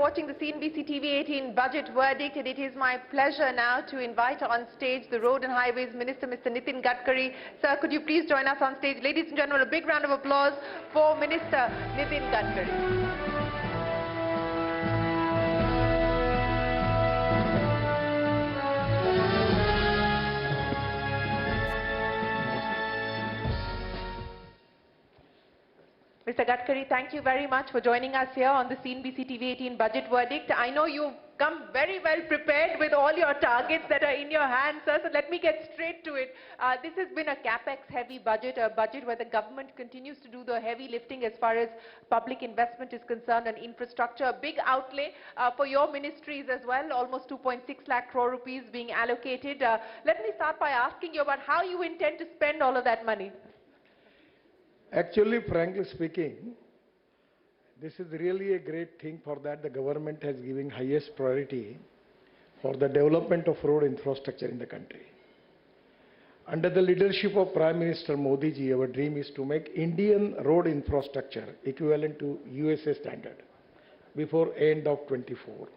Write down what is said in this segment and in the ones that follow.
Watching the CNBC TV18 budget verdict, and it is my pleasure now to invite on stage the Road and Highways Minister, Mr. Nitin Gadkari. Sir, could you please join us on stage? Ladies and gentlemen, a big round of applause for Minister Nitin Gadkari. Mr. Gadkari, thank you very much for joining us here on the CNBC TV18 budget verdict. I know you've come very well prepared with all your targets that are in your hands, sir. So let me get straight to it. This has been a capex-heavy budget, a budget where the government continues to do the heavy lifting as far as public investment is concerned and infrastructure. A big outlay for your ministries as well, almost 2.6 lakh crore rupees being allocated. Let me start by asking you about how you intend to spend all of that money. Actually, frankly speaking, this is really a great thing for that the government has given highest priority for the development of road infrastructure in the country. Under the leadership of Prime Minister Modi ji, our dream is to make Indian road infrastructure equivalent to USA standard before end of 24.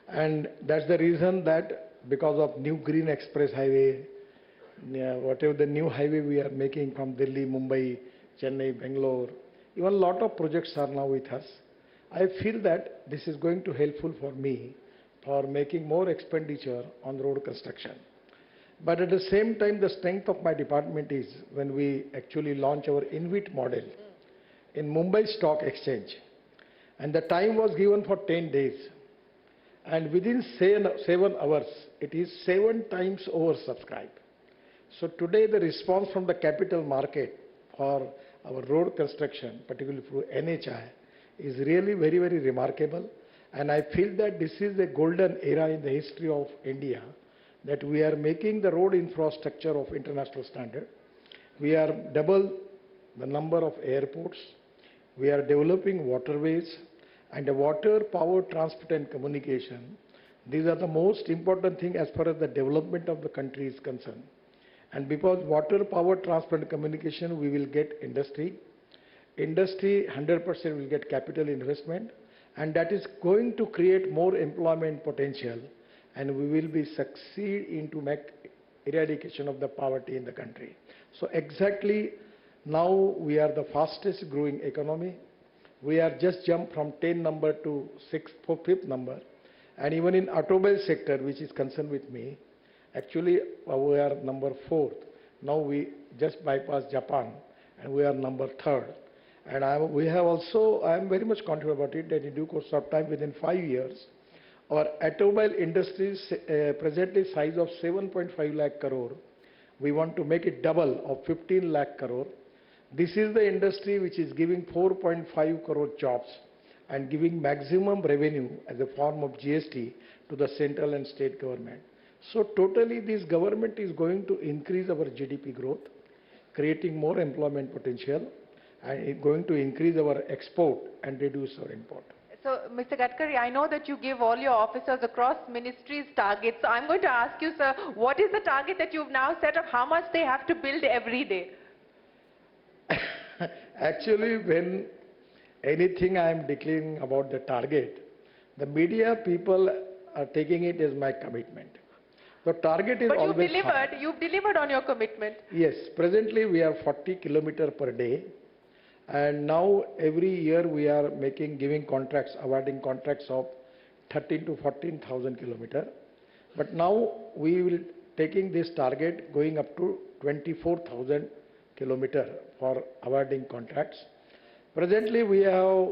And that's the reason that because of new Green Express Highway, whatever the new highway we are making from Delhi, Mumbai, Chennai, Bangalore, even a lot of projects are now with us. I feel that this is going to helpful for me for making more expenditure on road construction. But at the same time, the strength of my department is when we actually launch our InvIT model in Mumbai Stock Exchange. And the time was given for 10 days. And within 7 hours, it is 7 times oversubscribed. So today the response from the capital market for our road construction, particularly through NHI, is really very, very remarkable. And I feel that this is a golden era in the history of India, that we are making the road infrastructure of international standard. We are double the number of airports. We are developing waterways and the water, power, transport and communication. These are the most important thing as far as the development of the country is concerned. And because water, power, transport and communication, we will get industry. Industry 100% will get capital investment, and that is going to create more employment potential, and we will be succeed into make eradication of the poverty in the country. So exactly now we are the fastest growing economy. We are just jumped from 10 number to 5th number. And even in automobile sector, which is concerned with me, actually, we are number 4th. Now we just bypassed Japan, and we are number 3rd. And I am very much confident about it that in due course of time, within 5 years, our automobile industry is presently size of 7.5 lakh crore. We want to make it double of 15 lakh crore. This is the industry which is giving 4.5 crore jobs and giving maximum revenue as a form of GST to the central and state government. So totally this government is going to increase our GDP growth, creating more employment potential, and it's going to increase our export and reduce our import. So, Mr. Gadkari, I know that you give all your officers across ministries targets. So I'm going to ask you, sir, what is the target that you've now set of how much they have to build every day? Actually, when anything I am declaring about the target, the media people are taking it as my commitment. The target is always high. But you've delivered on your commitment. Yes, presently we are 40 kilometers per day, and now every year we are giving contracts, awarding contracts of 13 to 14,000 kilometers. But now we will taking this target going up to 24,000 kilometers for awarding contracts. Presently we have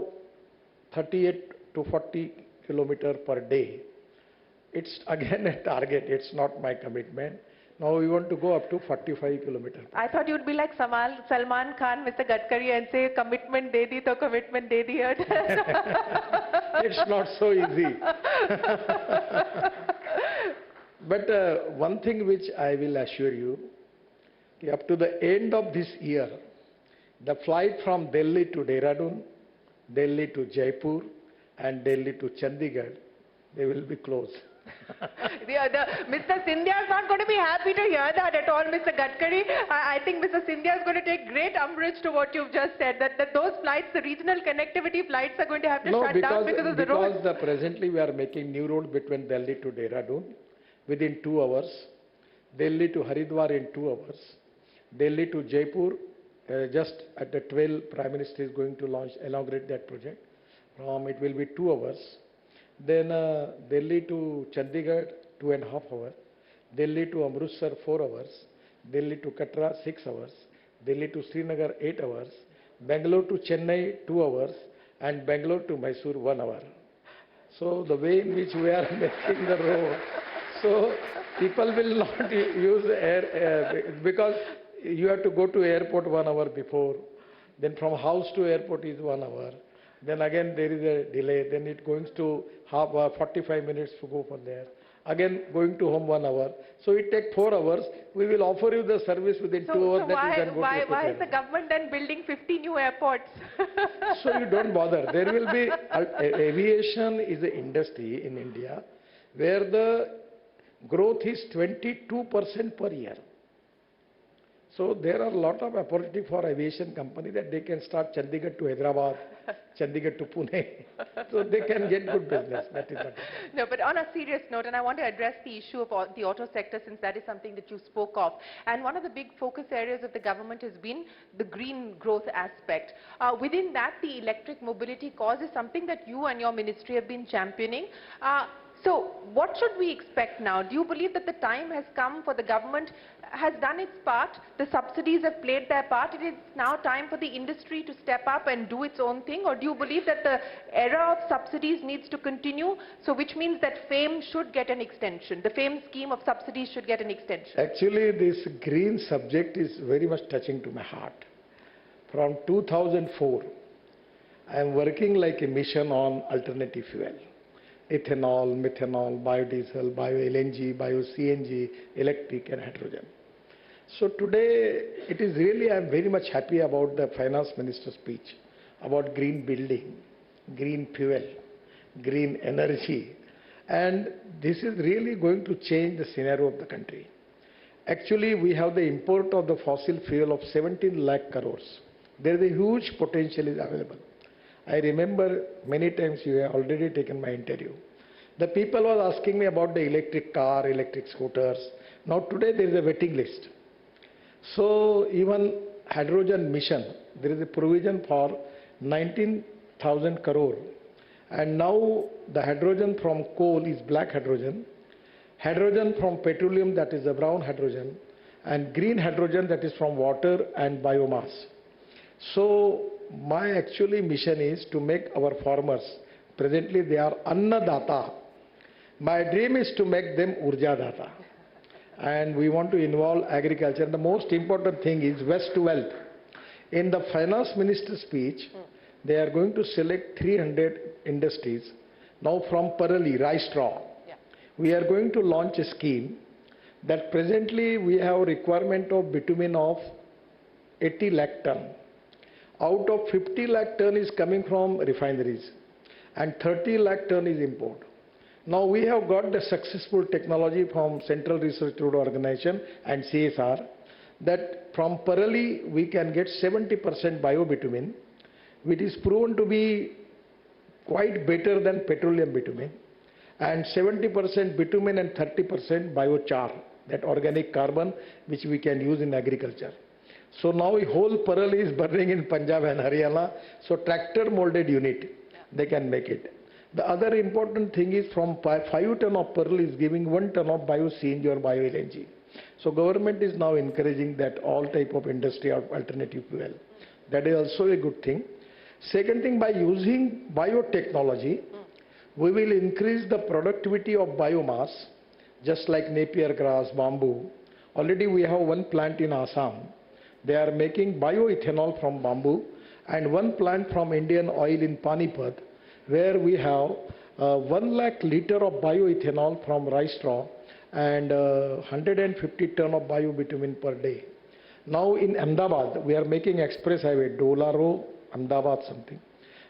38 to 40 kilometers per day. It's again a target, it's not my commitment. Now we want to go up to 45 kilometers. I thought you'd be like Salman Khan, Mr. Gadkari, and say, commitment de di to commitment de diya. It's not so easy. But one thing which I will assure you, up to the end of this year, the flight from Delhi to Dehradun, Delhi to Jaipur, and Delhi to Chandigarh, they will be closed. Mr. Scindia is not going to be happy to hear that at all, Mr. Gadkari. I think Mr. Scindia is going to take great umbrage to what you've just said, that those flights, the regional connectivity flights are going to have to shut down because of the roads. Because presently we are making new road between Delhi to Dehradun within 2 hours, Delhi to Haridwar in 2 hours, Delhi to Jaipur, just at the 12, Prime Minister is going to inaugurate that project. It will be 2 hours. Then Delhi to Chandigarh, 2.5 hours. Delhi to Amritsar, 4 hours. Delhi to Katra, 6 hours. Delhi to Srinagar, 8 hours. Bangalore to Chennai, 2 hours. And Bangalore to Mysore, 1 hour. So the way in which we are making the road, so people will not use air because you have to go to airport 1 hour before. Then from house to airport is 1 hour. Then again there is a delay. Then it goes to 45 minutes to go from there. Again going to home 1 hour. So it takes 4 hours. We will offer you the service within 2 hours. So why is the government then building 50 new airports? So you don't bother. There will be, aviation is an industry in India where the growth is 22% per year. So there are a lot of opportunity for aviation company that they can start Chandigarh to Hyderabad, Chandigarh to Pune. So they can get good business. That is what. No, but on a serious note, and I want to address the issue of the auto sector since that is something that you spoke of. And one of the big focus areas of the government has been the green growth aspect. Within that, the electric mobility cause is something that you and your ministry have been championing. So what should we expect now? Do you believe that the time has come for the government has done its part, the subsidies have played their part, it is now time for the industry to step up and do its own thing? Or do you believe that the era of subsidies needs to continue, so which means that FAME should get an extension, the FAME scheme of subsidies should get an extension? Actually, this green subject is very much touching to my heart. From 2004, I am working like a mission on alternative fuel. Ethanol, methanol, biodiesel, bio-LNG, bio-CNG, electric and hydrogen. So today, it is really, I am very much happy about the Finance Minister's speech about green building, green fuel, green energy. And this is really going to change the scenario of the country. Actually, we have the import of the fossil fuel of 17 lakh crores. There is a huge potential is available. I remember many times you have already taken my interview. The people were asking me about the electric car, electric scooters. Now today there is a waiting list. So even hydrogen mission, there is a provision for 19,000 crore. And now the hydrogen from coal is black hydrogen, hydrogen from petroleum that is the brown hydrogen, and green hydrogen that is from water and biomass. So my actually mission is to make our farmers, presently they are annadata. My dream is to make them urjadata. And we want to involve agriculture. The most important thing is waste to wealth. In the finance minister's speech, they are going to select 300 industries. Now from Parali, rice straw, we are going to launch a scheme that presently we have a requirement of bitumen of 80 lakh ton. Out of 50 lakh ton is coming from refineries and 30 lakh ton is import. Now we have got the successful technology from Central Research Organization and CSR that from Parali we can get 70% biobitumen, which is proven to be quite better than petroleum bitumen, and 70% bitumen and 30% biochar, that organic carbon which we can use in agriculture. So now the whole Parali is burning in Punjab and Haryana, so tractor molded unit, they can make it. The other important thing is from 5 ton of Parali is giving 1 ton of bio-CNG or bio-LNG. So government is now encouraging that all type of industry of alternative fuel. That is also a good thing. Second thing, by using biotechnology, we will increase the productivity of biomass, just like Napier grass, bamboo. Already we have one plant in Assam. They are making bioethanol from bamboo, and one plant from Indian Oil in Panipat, where we have 1 lakh liter of bioethanol from rice straw and 150 ton of biobitumen per day. Now in Ahmedabad, we are making express highway, Dolaro, Ahmedabad something,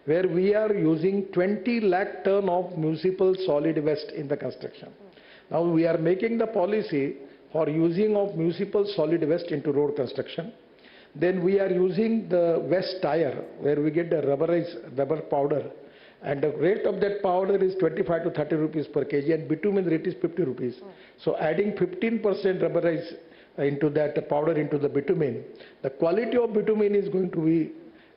where we are using 20 lakh ton of municipal solid waste in the construction. Now we are making the policy for using of municipal solid waste into road construction. Then we are using the waste tire where we get the rubber powder, and the rate of that powder is 25 to 30 rupees per kg, and bitumen rate is 50 rupees. So adding 15% rubberized into that powder into the bitumen, the quality of bitumen is going to be,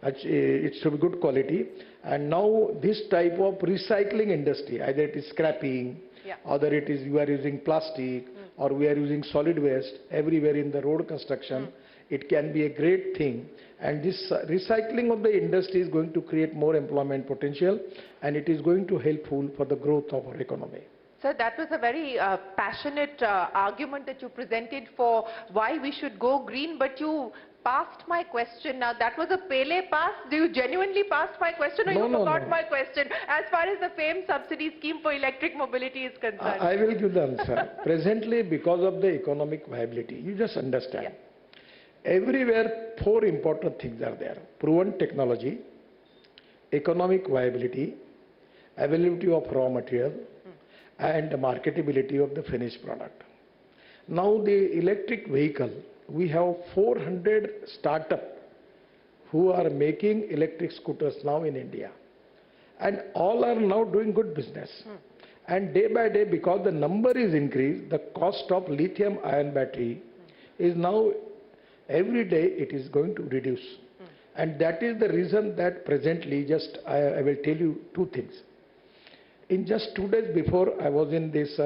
it should be good quality. And now this type of recycling industry, either it is scrapping, either it is you are using plastic, or we are using solid waste everywhere in the road construction, it can be a great thing. And this recycling of the industry is going to create more employment potential, and it is going to helpful for the growth of our economy. Sir, that was a very passionate argument that you presented for why we should go green, but you passed my question. Now, that was a Pele pass. Do you genuinely pass my question, or you forgot my question as far as the famed subsidy scheme for electric mobility is concerned? I will give the answer. Presently, because of the economic viability, you just understand. Everywhere, 4 important things are there: proven technology, economic viability, availability of raw material, and the marketability of the finished product. Now, the electric vehicle, we have 400 startups who are making electric scooters now in India, and all are now doing good business. And day by day, because the number is increased, the cost of lithium ion battery is now every day it is going to reduce. And that is the reason that presently, just I will tell you 2 things. In just 2 days before, I was in this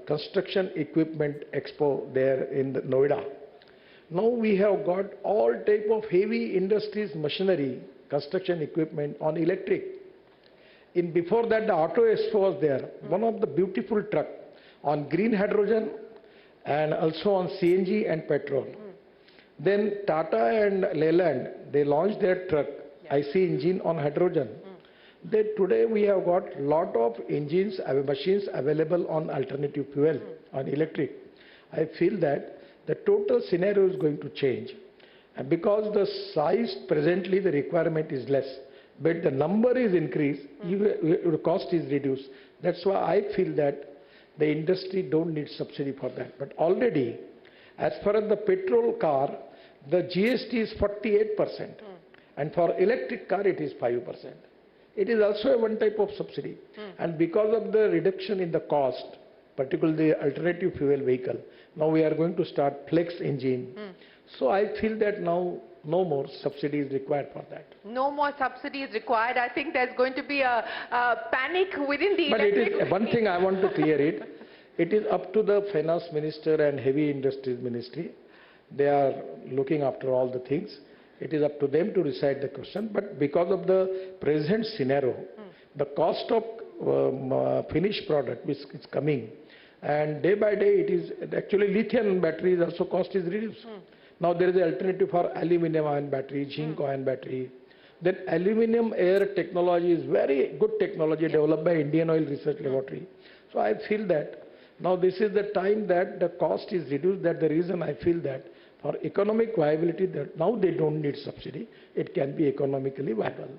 construction equipment expo there in Noida. Now we have got all type of heavy industries machinery, construction equipment on electric. Before that, the auto expo was there. One of the beautiful truck on green hydrogen and also on CNG and petrol. Then Tata and Leyland, they launched their truck, IC engine on hydrogen. Then today we have got lot of engines, machines available on alternative fuel, on electric. I feel that the total scenario is going to change. And because the size presently the requirement is less, but the number is increased, the cost is reduced. That's why I feel that the industry don't need subsidy for that. But already, as far as the petrol car, the GST is 48%, and for electric car it is 5%. It is also one type of subsidy. And because of the reduction in the cost, particularly the alternative fuel vehicle, now we are going to start flex engine. So I feel that now no more subsidy is required for that. No more subsidy is required. I think there's going to be a panic within the But electric... it is one thing I want to clear it. It is up to the finance minister and heavy industries ministry. They are looking after all the things. It is up to them to decide the question. But because of the present scenario, the cost of finished product which is coming, and day by day it is actually lithium batteries also cost is reduced. Now there is an alternative for aluminum ion battery, zinc ion battery. Then aluminum air technology is very good technology developed by Indian Oil Research Laboratory. So I feel that now this is the time that the cost is reduced. That's the reason I feel that for economic viability, that now they don't need subsidy. It can be economically viable.